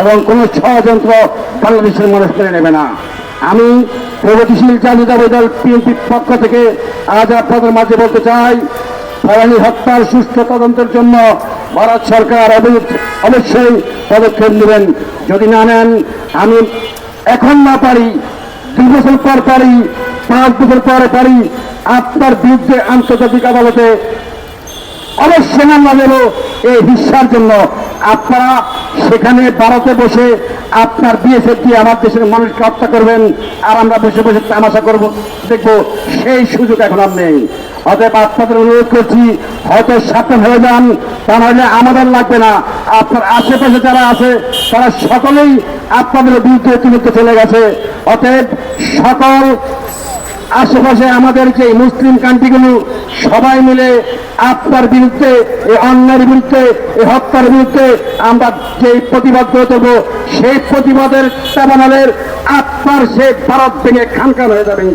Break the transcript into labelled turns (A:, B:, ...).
A: এবং কোন ষড়যন্ত্র বাংলাদেশের মানুষ মেনে নেবে না। আমি প্রগতিশীল জাতীয়তাবাদী দল বিএনপির পক্ষ থেকে আজ আপনাদের মাঝে বলতে চাই, ফেলানী হত্যার সুষ্ঠু তদন্তের জন্য ভারত সরকার অবশ্যই পদক্ষেপ নেবেন। যদি না নেন, আমি এখন না পারি, 2 বছর পর পারি, 5 বছর পরে পারি, আপনার বিরুদ্ধে আন্তর্জাতিক আদালতে অবশ্যই মামলা দেব এই হিংসার জন্য। আপনারা সেখানে ভারতে বসে আপনার বিএসএফ দিয়ে আমার দেশের মানুষকে হত্যা করবেন, আর আমরা বসে বসে তামাশা করব, দেখবো। সেই সুযোগ এখন আর নেই। অতএব আপনাদের অনুরোধ করছি, হয়তো সাবধান হয়ে যান, তা নাহলে আমাদের লাগবে না। আপনার আশেপাশে যারা আছে তারা সকলেই আপনাদের বিরুদ্ধে তুলতে চলে গেছে। অতএব সকল আশেপাশে আমাদের যে মুসলিম কান্ট্রিগুলো সবাই মিলে আপনার বিরুদ্ধে, এই অন্যায়ের বিরুদ্ধে, এই হত্যার বিরুদ্ধে আমরা যে প্রতিবাদ করে দেবো, সেই প্রতিবাদের আপনার সেই ভারত ভেঙে খানখান হয়ে যাবে।